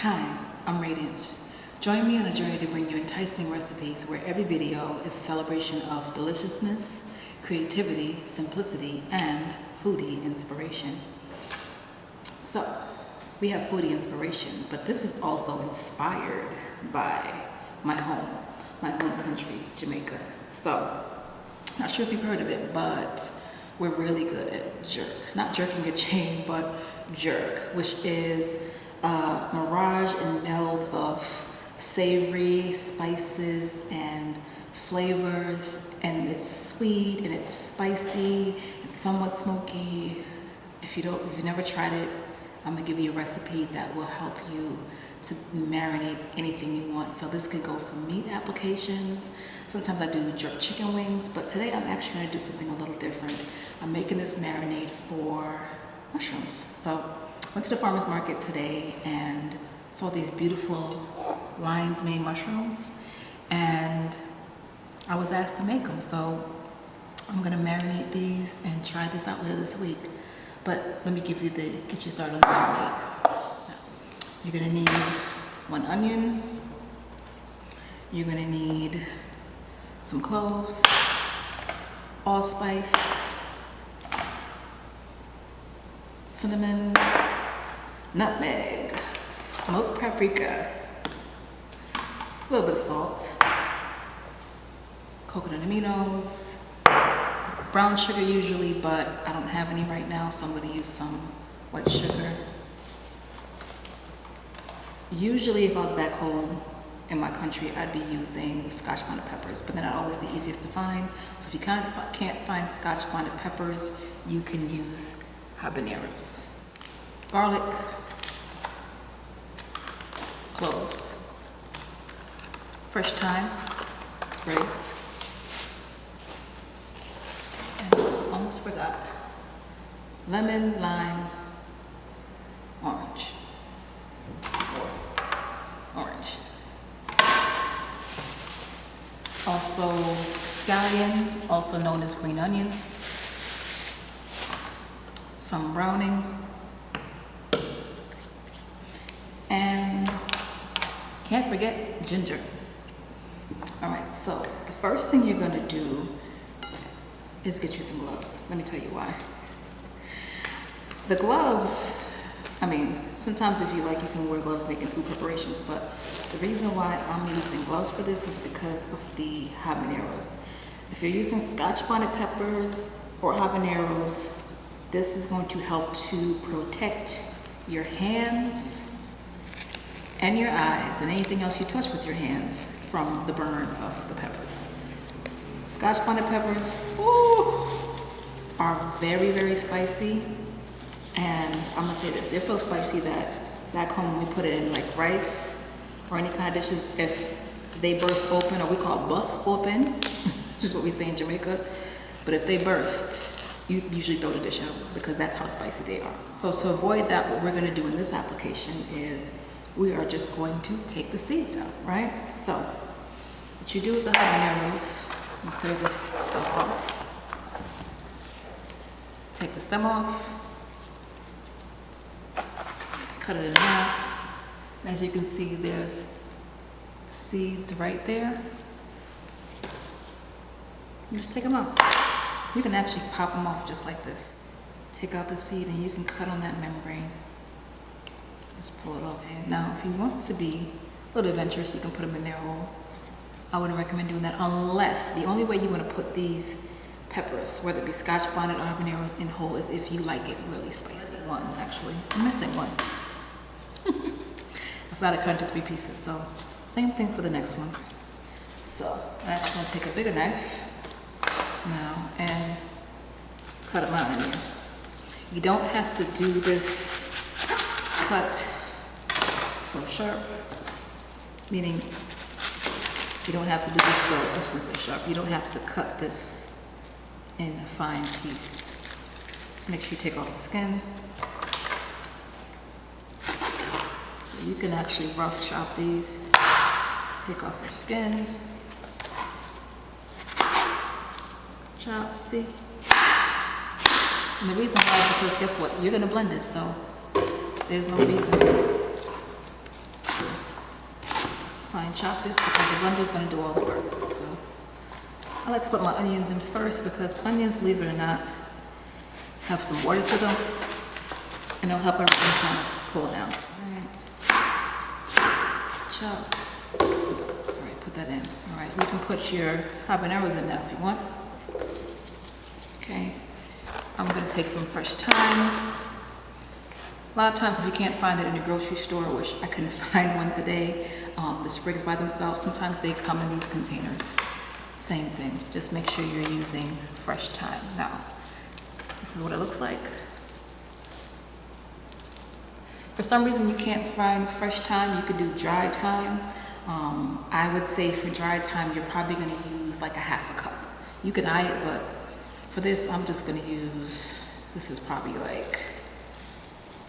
Hi, I'm Radiant. Join me on a journey to bring you enticing recipes where every video is a celebration of deliciousness, creativity, simplicity, and foodie inspiration. So, we have foodie inspiration, but this is also inspired by my home country, Jamaica. So, not sure if you've heard of it, but we're really good at jerk. Not jerking a chain, but jerk, which is a mirage and meld of savory spices and flavors, and it's sweet and it's spicy, it's somewhat smoky. If you've never tried it, I'm gonna give you a recipe that will help you to marinate anything you want. So this could go for meat applications. Sometimes I do jerk chicken wings, but today I'm actually gonna do something a little different. I'm making this marinade for mushrooms. So went to the farmer's market today and saw these beautiful lion's mane mushrooms, and I was asked to make them. So I'm gonna marinate these and try this out later this week. But let me get you started on the marinade. You're gonna need 1 onion. You're gonna need some cloves, allspice, cinnamon, nutmeg, smoked paprika, a little bit of salt, coconut aminos, brown sugar usually, but I don't have any right now, so I'm going to use some white sugar. Usually if I was back home in my country, I'd be using scotch bonnet peppers, but they're not always the easiest to find. So if you can't find scotch bonnet peppers, you can use habaneros. Garlic, cloves, fresh thyme, sprigs, and almost forgot, lemon, lime, orange. Also scallion, also known as green onion, some browning, and can't forget ginger. All right, so the first thing you're gonna do is get you some gloves. Let me tell you why. The gloves, I mean, sometimes if you like, you can wear gloves making food preparations, but the reason why I'm using gloves for this is because of the habaneros. If you're using scotch bonnet peppers or habaneros, this is going to help to protect your hands and your eyes and anything else you touch with your hands from the burn of the peppers. Scotch bonnet peppers are very, very spicy. And I'm gonna say this, they're so spicy that back home when we put it in like rice or any kind of dishes, if they burst open, or we call it bust open, which is what we say in Jamaica, but if they burst, you usually throw the dish out because that's how spicy they are. So to avoid that, what we're gonna do in this application is we are just going to take the seeds out, right? So what you do with the habaneros, you clear this stuff off, take the stem off, cut it in half. And as you can see, there's seeds right there. You just take them out. You can actually pop them off just like this. Take out the seed and you can cut on that membrane. Just pull it off. Now, if you want to be a little adventurous, you can put them in there whole. I wouldn't recommend doing that unless, the only way you want to put these peppers, whether it be scotch bonnet or habaneros, in whole is if you like it really spicy. One, actually. I'm missing one. I forgot to cut into 3 pieces, so same thing for the next one. So I'm actually going to take a bigger knife now and cut them out in here. You don't have to do this cut so sharp, meaning you don't have to do this so sharp. You don't have to cut this in a fine piece. Just make sure you take off the skin. So you can actually rough chop these, take off your skin, chop, see? And the reason why is because guess what? You're gonna blend this, so there's no reason chop this because the blender is going to do all the work. So I like to put my onions in first because onions, believe it or not, have some water to them, and it'll help everything kind of pull down. All right. Chop. All right, put that in. All right, you can put your habaneros in now if you want. Okay. I'm going to take some fresh thyme. A lot of times if you can't find it in your grocery store, which I couldn't find one today, the sprigs by themselves, sometimes they come in these containers. Same thing, just make sure you're using fresh thyme. Now, this is what it looks like. For some reason you can't find fresh thyme, you could do dried thyme. I would say for dried thyme, you're probably going to use like a half a cup. You can eye it, but for this, I'm just going to use, this is probably like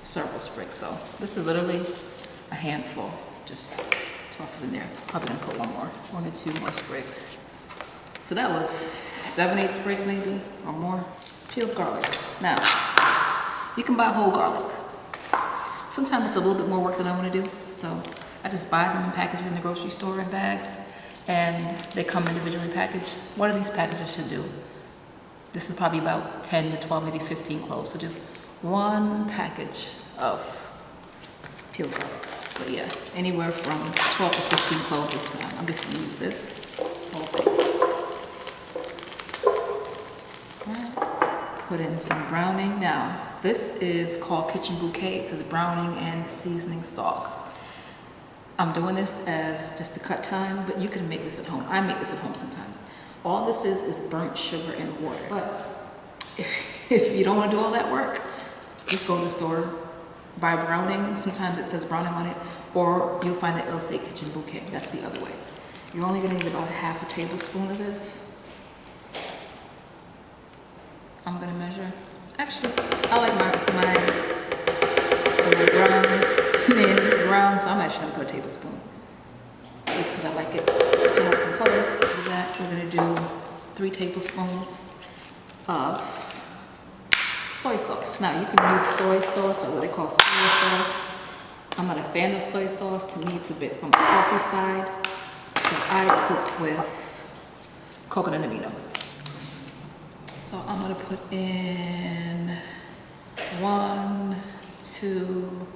several sprigs. So this is literally a handful. Just toss it in there. Probably going to put one or two more sprigs. So that was 7-8 sprigs maybe or more. Peeled garlic. Now, you can buy whole garlic. Sometimes it's a little bit more work than I want to do. So I just buy them in packages in the grocery store in bags, and they come individually packaged. One of these packages should do. This is probably about 10 to 12, maybe 15 cloves. So just one package of peeled garlic. But yeah, anywhere from 12 to 15 cloves is fine. I'm just going to use this whole thing. Put in some browning. Now, this is called Kitchen Bouquet. It says browning and seasoning sauce. I'm doing this as just to cut time, but you can make this at home. I make this at home sometimes. All this is burnt sugar and water. But if you don't want to do all that work, just go to the store, buy browning. Sometimes it says browning on it, or you'll find that it'll say Kitchen Bouquet. That's the other way. You're only going to need about a half a tablespoon of this. I'm going to measure. Actually, I like my brown, so I'm actually going to put a tablespoon. Just because I like it to have some color. With that, we're going to do 3 tablespoons of soy sauce. Now, you can use soy sauce or what they call soy sauce. I'm not a fan of soy sauce. To me, it's a bit on the salty side. So I cook with coconut aminos. So I'm going to put in 1, 2,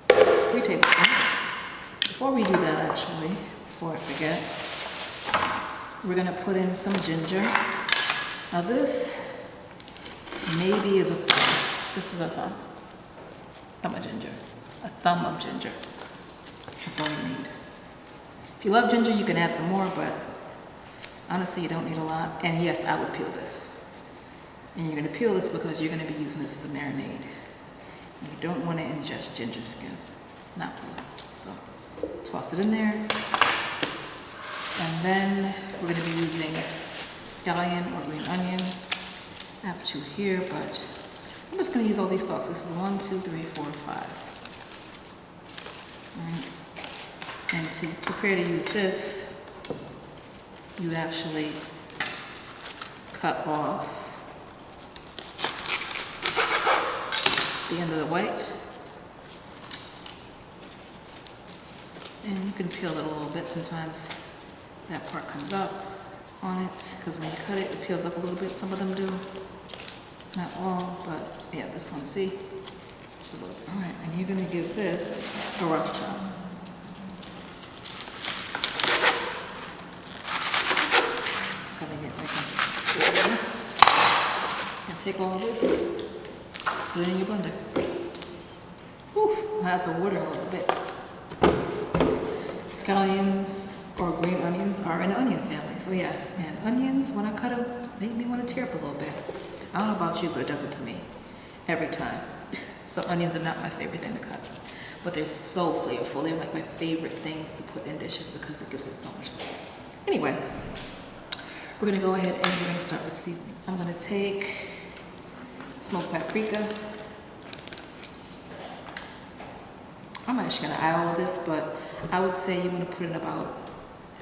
3 tablespoons. Before we do that, actually, before I forget, we're going to put in some ginger. Now this maybe is a thumb. This is a thumb. Thumb of ginger. A thumb of ginger. That's all you need. If you love ginger, you can add some more, but honestly, you don't need a lot. And yes, I would peel this. And you're going to peel this because you're going to be using this as a marinade. You don't want to ingest ginger skin. Not pleasant. So toss it in there. And then we're going to be using scallion or green onion. I have 2 here, but I'm just going to use all these stalks. This is 1, 2, 3, 4, 5. All right. And to prepare to use this, you actually cut off the end of the white. And you can peel it a little bit. Sometimes that part comes up on it, because when you cut it, it peels up a little bit. Some of them do. Not all, but yeah, this one, see? Just a little bit. All right, and you're gonna give this a rough chop. Cutting it like this. And take all this, put it in your blender. Whew, that's a water a little bit. Scallions or green onions are in the onion family. So yeah, and onions, when I cut them, make me want to tear up a little bit. I don't know about you, but it does it to me every time. So onions are not my favorite thing to cut, but they're so flavorful. They're like my favorite things to put in dishes because it gives it so much flavor. Anyway, we're gonna go ahead and we're gonna start with seasoning. I'm gonna take smoked paprika. I'm actually gonna add all of this, but I would say you want to put in about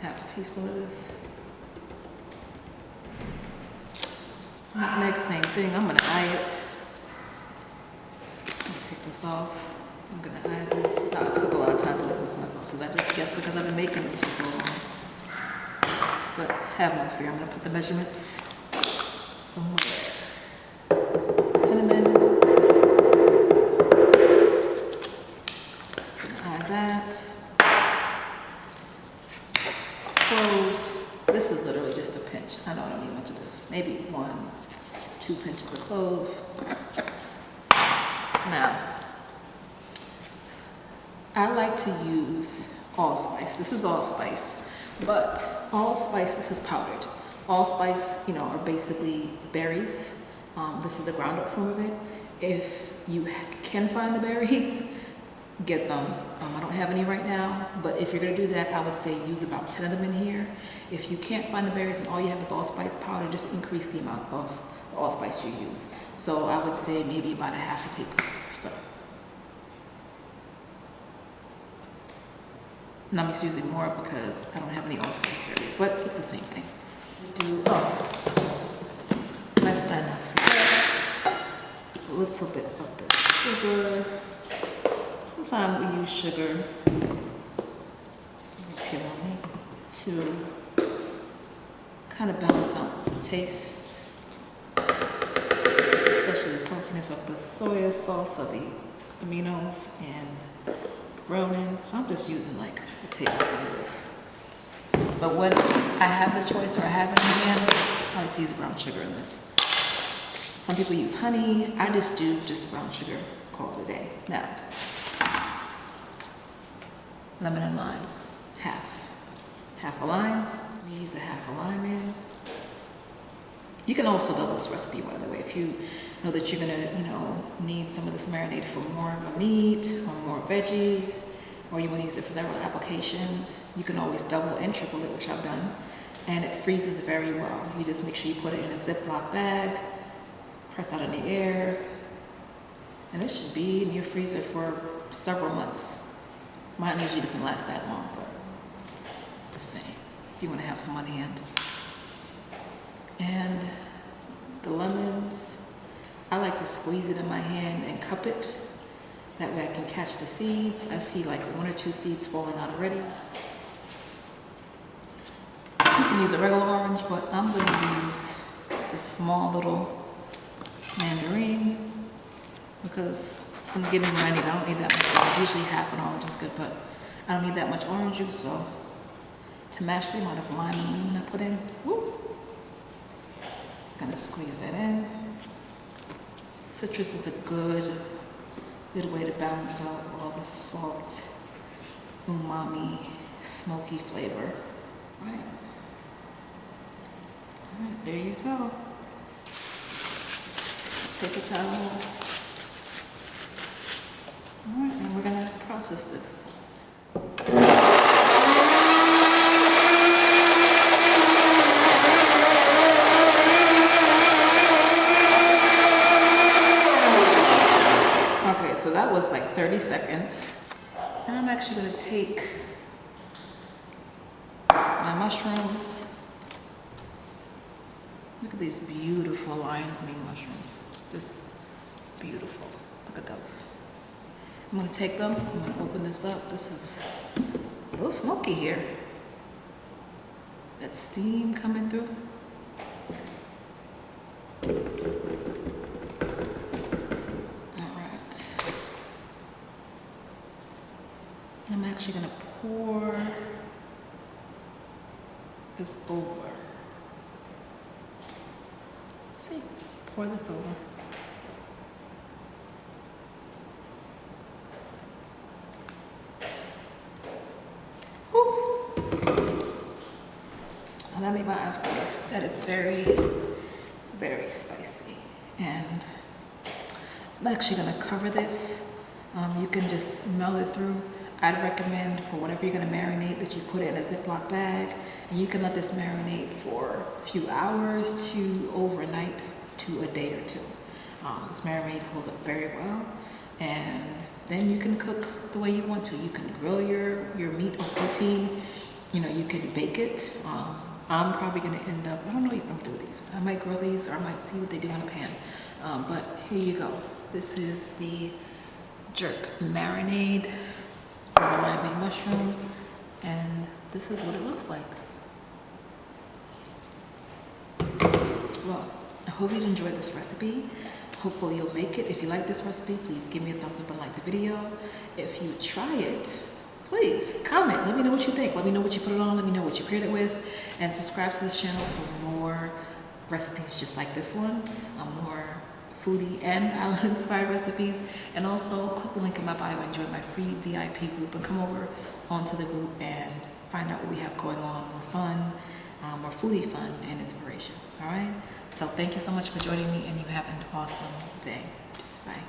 half a teaspoon of this. Nutmeg, same thing. I'm going to eye it. I'll take this off. I'm going to add this. So I cook a lot of times when it comes to my sauces. I just best guess because I've been making this for so long. But have no fear, I'm gonna put the measurements somewhere. Cinnamon. Add that. Cloves. This is literally just a pinch. I know I don't need much of this. Maybe 1, 2 pinches of clove. Now, I like to use allspice. This is allspice, but allspice, this is powdered. Allspice, you know, are basically berries. This is the ground up form of it. If you can find the berries, get them. I don't have any right now, but if you're gonna do that, I would say use about 10 of them in here. If you can't find the berries and all you have is allspice powder, just increase the amount of allspice you use. So I would say maybe about a half a tablespoon or so. And I'm just using more because I don't have any allspice berries, but it's the same thing. Do less than a little bit of the sugar. Sometimes we use sugar to kind of balance out the taste, especially the saltiness of the soy sauce, of the aminos, and browning. So I'm just using like a tablespoon of this. But when I have the choice or I have it in hand, I like to use brown sugar in this. Some people use honey. I just do just brown sugar, call it a day. Now, lemon and lime, half a lime. We use a half a lime in. You can also double this recipe, by the way, if you know that you're gonna, need some of this marinade for more of a meat or more veggies, or you want to use it for several applications. You can always double and triple it, which I've done, and it freezes very well. You just make sure you put it in a Ziploc bag, press out in the air, and it should be in your freezer for several months. Mine usually doesn't last that long, but just saying, if you want to have some on hand. And the lemons, I like to squeeze it in my hand and cup it. That way I can catch the seeds. I see like 1 or 2 seeds falling out already. You can use a regular orange, but I'm going to use the small little mandarin because it's going to give me what I need. I don't need that much orange. Usually half an orange is good, but I don't need that much orange juice, so to match the amount of lime and lemon I put in, I'm going to squeeze that in. Citrus is a good way to balance out all the salt, umami, smoky flavor. All right, there you go. Paper towel. All right, and we're gonna process this. So that was like 30 seconds. And I'm actually going to take my mushrooms. Look at these beautiful lion's mane mushrooms. Just beautiful. Look at those. I'm going to take them. I'm going to open this up. This is a little smoky here. That steam coming through. I'm actually going to pour this over. See, pour this over. Whew. And that made my eyes water. That is very, very spicy. And I'm actually going to cover this. You can just melt it through. I'd recommend for whatever you're going to marinate that you put it in a Ziploc bag, and you can let this marinate for a few hours to overnight to a day or 2. This marinade holds up very well, and then you can cook the way you want to. You can grill your meat or protein. You can bake it. I'm probably going to end up, I don't know what I'm going to do with these. I might grill these, or I might see what they do in a pan. But here you go. This is the jerk marinade. Lime mushroom. And this is what it looks like. Well, I hope you enjoyed this recipe. Hopefully you'll make it. If you like this recipe, please give me a thumbs up and like the video. If you try it, please comment. Let me know what you think. Let me know what you put it on. Let me know what you paired it with. And subscribe to this channel for more recipes just like this one. More foodie and island-inspired recipes. And also click the link in my bio and join my free VIP group and come over onto the group and find out what we have going on. More fun, more foodie fun and inspiration. All right? So thank you so much for joining me, and you have an awesome day. Bye.